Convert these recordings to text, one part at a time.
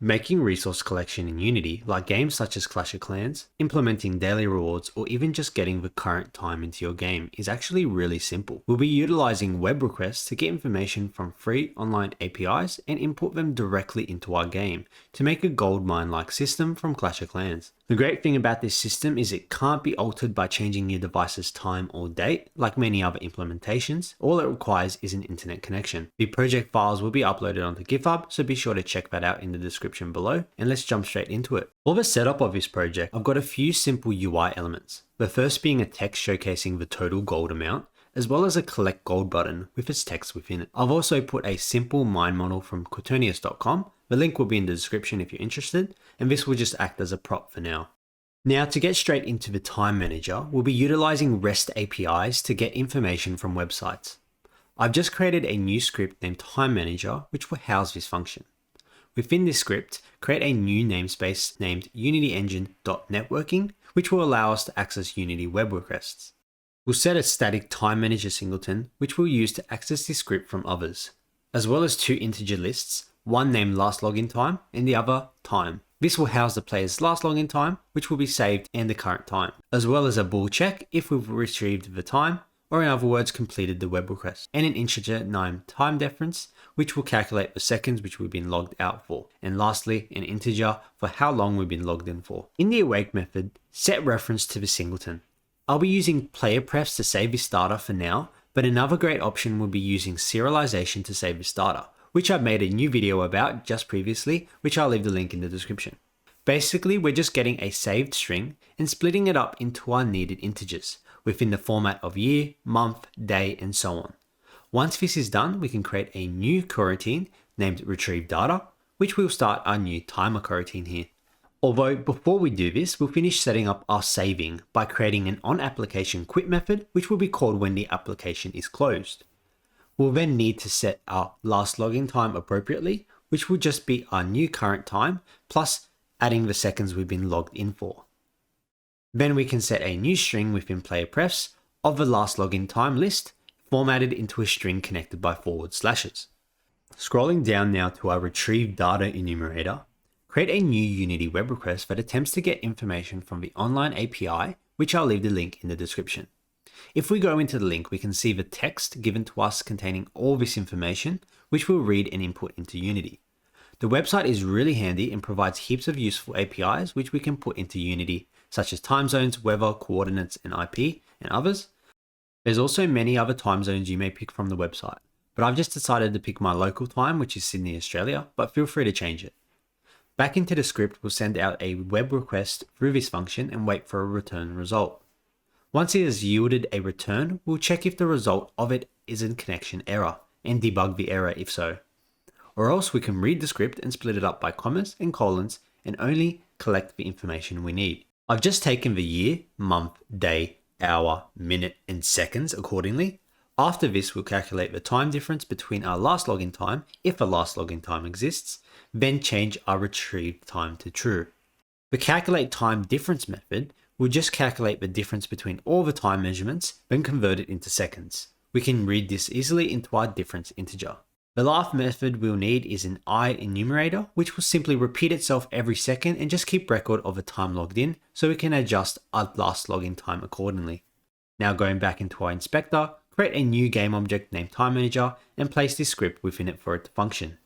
Making resource collection in Unity, like games such as Clash of Clans, implementing daily rewards, or even just getting the current time into your game is actually really simple. We'll be utilizing web requests to get information from free online APIs and import them directly into our game to make a gold mine-like system from Clash of Clans. The great thing about this system is it can't be altered by changing your device's time or date, like many other implementations. All it requires is an internet connection. The project files will be uploaded onto GitHub, so be sure to check that out in the description below, and let's jump straight into it. For the setup of this project, I've got a few simple UI elements. The first being a text showcasing the total gold amount, as well as a collect gold button with its text within it. I've also put a simple mine model from quaternius.com. The link will be in the description if you're interested, and this will just act as a prop for now. Now, to get straight into the time manager, we'll be utilizing REST APIs to get information from websites. I've just created a new script named time manager, which will house this function. Within this script, create a new namespace named unityengine.networking, which will allow us to access Unity web requests. We'll set a static time manager singleton, which we'll use to access this script from others, as well as two integer lists, one named last login time and the other time. This will house the player's last login time, which will be saved, and the current time, as well as a bool check if we've retrieved the time, or in other words, completed the web request, and an integer named time difference, which will calculate the seconds which we've been logged out for, and lastly, an integer for how long we've been logged in for. In the awake method, set reference to the singleton. I'll be using player prefs to save this data for now, but another great option will be using serialization to save this data, which I've made a new video about just previously, which I'll leave the link in the description. Basically, we're just getting a saved string and splitting it up into our needed integers within the format of year, month, day, and so on. Once this is done, we can create a new coroutine named retrieve data, which will start our new timer coroutine here. Although before we do this, we'll finish setting up our saving by creating an onApplication quit method, which will be called when the application is closed. We'll then need to set our last login time appropriately, which will just be our new current time, plus adding the seconds we've been logged in for. Then we can set a new string within player prefs of the last login time list, formatted into a string connected by forward slashes. Scrolling down now to our retrieve data enumerator, create a new Unity web request that attempts to get information from the online API, which I'll leave the link in the description. If we go into the link, we can see the text given to us containing all this information, which we'll read and input into Unity. The website is really handy and provides heaps of useful APIs which we can put into Unity, such as time zones, weather, coordinates, and IP, and others. There's also many other time zones you may pick from the website, but I've just decided to pick my local time, which is Sydney, Australia, but feel free to change it. Back into the script, we'll send out a web request through this function and wait for a return result. Once it has yielded a return, we'll check if the result of it is a connection error and debug the error if so. Or else we can read the script and split it up by commas and colons and only collect the information we need. I've just taken the year, month, day, hour, minute, and seconds accordingly. After this, we'll calculate the time difference between our last login time, if a last login time exists, then change our retrieve time to true. The calculate time difference method will just calculate the difference between all the time measurements, then convert it into seconds. We can read this easily into our difference integer. The last method we'll need is an I enumerator, which will simply repeat itself every second and just keep record of the time logged in, so we can adjust our last login time accordingly. Now going back into our inspector, create a new game object named time manager and place this script within it for it to function.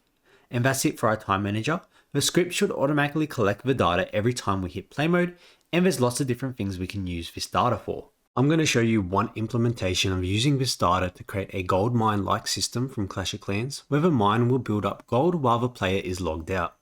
And that's it for our time manager. The script should automatically collect the data every time we hit play mode, and there's lots of different things we can use this data for. I'm going to show you one implementation of using this data to create a gold mine-like system from Clash of Clans, where the mine will build up gold while the player is logged out.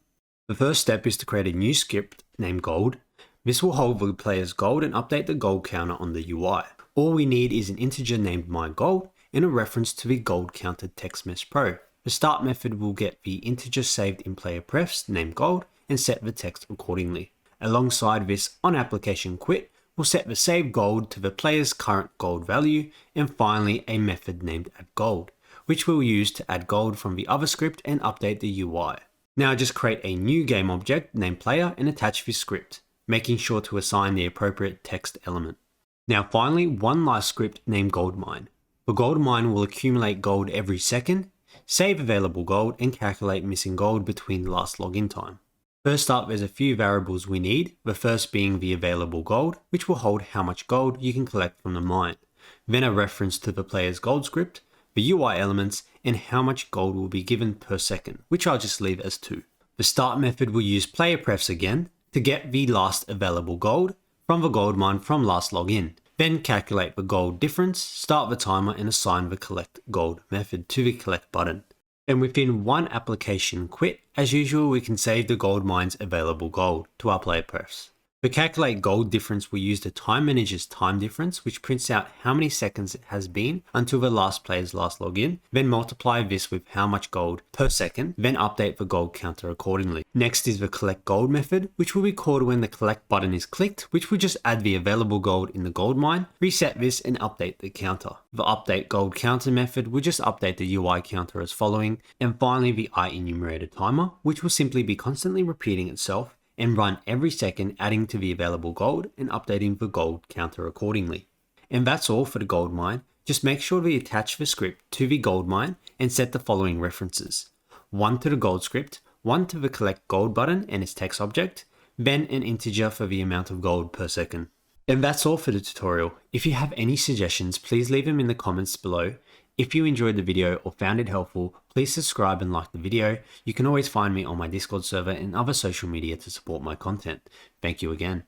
The first step is to create a new script named gold. This will hold the player's gold and update the gold counter on the UI. All we need is an integer named myGold and a reference to the gold counted text mesh pro. The start method will get the integer saved in player prefs named gold and set the text accordingly. Alongside this onApplication quit, we'll set the save gold to the player's current gold value, and finally a method named addGold, which we'll use to add gold from the other script and update the UI. Now just create a new game object named player and attach this script, making sure to assign the appropriate text element. Now finally, one last script named goldmine. The goldmine will accumulate gold every second, save available gold, and calculate missing gold between last login time. First up, there's a few variables we need, the first being the available gold, which will hold how much gold you can collect from the mine. Then a reference to the player's gold script, the UI elements, and how much gold will be given per second, which I'll just leave as 2. The start method will use player prefs again to get the last available gold from the gold mine from last login. Then calculate the gold difference, start the timer, and assign the collect gold method to the collect button. And within one application quit, as usual, we can save the gold mine's available gold to our player prefs. For calculate gold difference, we use the time manager's time difference, which prints out how many seconds it has been until the last player's last login, then multiply this with how much gold per second, then update the gold counter accordingly. Next is the collect gold method, which will be called when the collect button is clicked, which will just add the available gold in the gold mine, reset this, and update the counter. The update gold counter method will just update the UI counter as following, and finally the IEnumerator timer, which will simply be constantly repeating itself and run every second, adding to the available gold and updating the gold counter accordingly. And that's all for the gold mine. Just make sure to attach the script to the gold mine and set the following references. 1 to the gold script, 1 to the collect gold button and its text object, then an integer for the amount of gold per second. And that's all for the tutorial. If you have any suggestions, please leave them in the comments below. If you enjoyed the video or found it helpful, please subscribe and like the video. You can always find me on my Discord server and other social media to support my content. Thank you again.